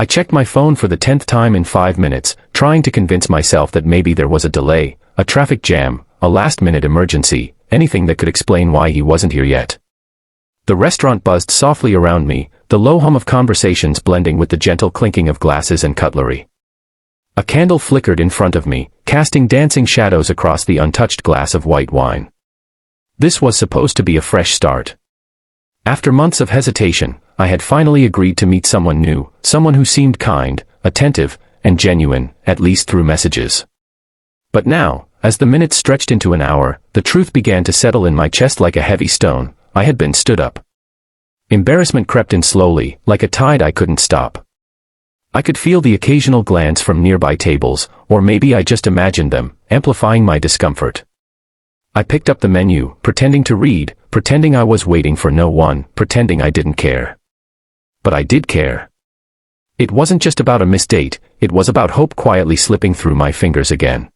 I checked my phone for the 10th time in 5 minutes, trying to convince myself that maybe there was a delay, a traffic jam, a last-minute emergency, anything that could explain why he wasn't here yet. The restaurant buzzed softly around me, the low hum of conversations blending with the gentle clinking of glasses and cutlery. A candle flickered in front of me, casting dancing shadows across the untouched glass of white wine. This was supposed to be a fresh start. After months of hesitation, I had finally agreed to meet someone new, someone who seemed kind, attentive, and genuine, at least through messages. But now, as the minutes stretched into an hour, the truth began to settle in my chest like a heavy stone. I had been stood up. Embarrassment crept in slowly, like a tide I couldn't stop. I could feel the occasional glance from nearby tables, or maybe I just imagined them, amplifying my discomfort. I picked up the menu, pretending to read, pretending I was waiting for no one, pretending I didn't care. But I did care. It wasn't just about a missed date, it was about hope quietly slipping through my fingers again.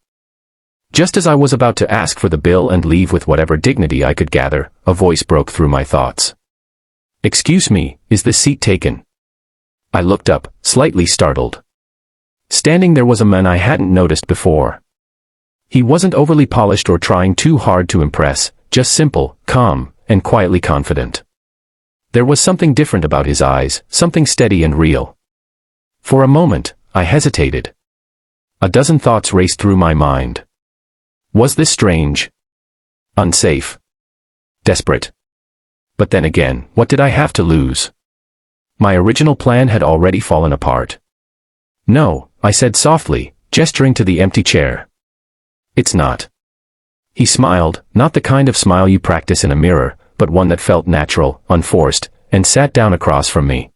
Just as I was about to ask for the bill and leave with whatever dignity I could gather, a voice broke through my thoughts. "Excuse me, is this seat taken?" I looked up, slightly startled. Standing there was a man I hadn't noticed before. He wasn't overly polished or trying too hard to impress, just simple, calm, and quietly confident. There was something different about his eyes, something steady and real. For a moment, I hesitated. A dozen thoughts raced through my mind. Was this strange? Unsafe? Desperate? But then again, what did I have to lose? My original plan had already fallen apart. "No," I said softly, gesturing to the empty chair. "It's not." He smiled, not the kind of smile you practice in a mirror, but one that felt natural, unforced, and sat down across from me.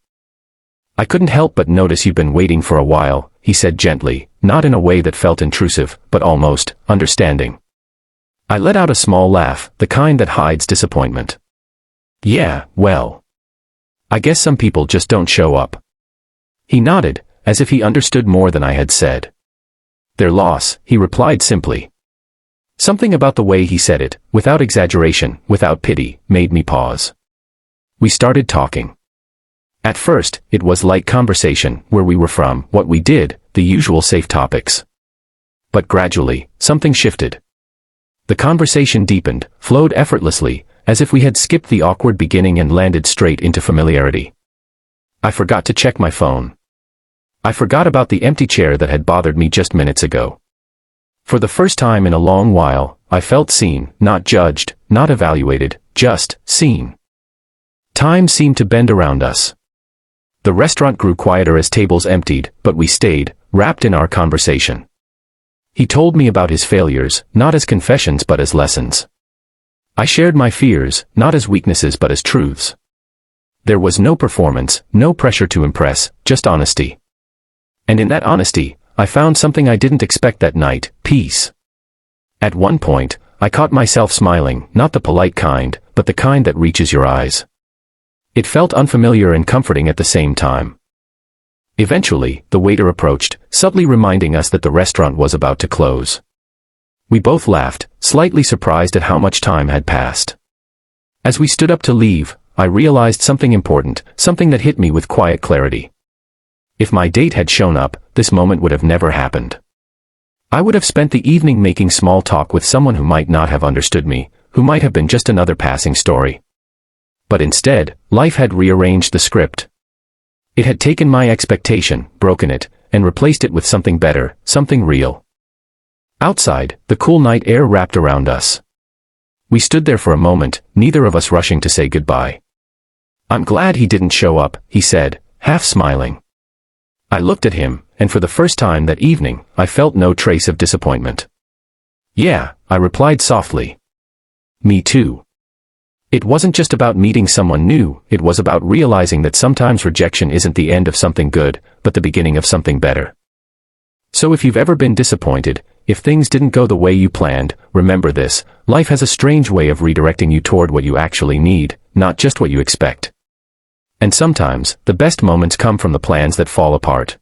"I couldn't help but notice you've been waiting for a while," he said gently, not in a way that felt intrusive, but almost understanding. I let out a small laugh, the kind that hides disappointment. "Yeah, well, I guess some people just don't show up." He nodded, as if he understood more than I had said. "Their loss," he replied simply. Something about the way he said it, without exaggeration, without pity, made me pause. We started talking. At first, it was light conversation, where we were from, what we did, the usual safe topics. But gradually, something shifted. The conversation deepened, flowed effortlessly, as if we had skipped the awkward beginning and landed straight into familiarity. I forgot to check my phone. I forgot about the empty chair that had bothered me just minutes ago. For the first time in a long while, I felt seen, not judged, not evaluated, just seen. Time seemed to bend around us. The restaurant grew quieter as tables emptied, but we stayed, wrapped in our conversation. He told me about his failures, not as confessions but as lessons. I shared my fears, not as weaknesses but as truths. There was no performance, no pressure to impress, just honesty. And in that honesty, I found something I didn't expect that night, peace. At one point, I caught myself smiling, not the polite kind, but the kind that reaches your eyes. It felt unfamiliar and comforting at the same time. Eventually, the waiter approached, subtly reminding us that the restaurant was about to close. We both laughed, slightly surprised at how much time had passed. As we stood up to leave, I realized something important, something that hit me with quiet clarity. If my date had shown up, this moment would have never happened. I would have spent the evening making small talk with someone who might not have understood me, who might have been just another passing story. But instead, life had rearranged the script. It had taken my expectation, broken it, and replaced it with something better, something real. Outside, the cool night air wrapped around us. We stood there for a moment, neither of us rushing to say goodbye. "I'm glad he didn't show up," he said, half smiling. I looked at him, and for the first time that evening, I felt no trace of disappointment. "Yeah," I replied softly. "Me too." It wasn't just about meeting someone new, it was about realizing that sometimes rejection isn't the end of something good, but the beginning of something better. So if you've ever been disappointed, if things didn't go the way you planned, remember this: life has a strange way of redirecting you toward what you actually need, not just what you expect. And sometimes, the best moments come from the plans that fall apart.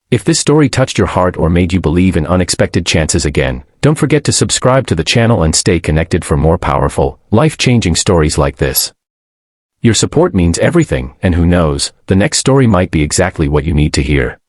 If this story touched your heart or made you believe in unexpected chances again, don't forget to subscribe to the channel and stay connected for more powerful, life-changing stories like this. Your support means everything, and who knows, the next story might be exactly what you need to hear.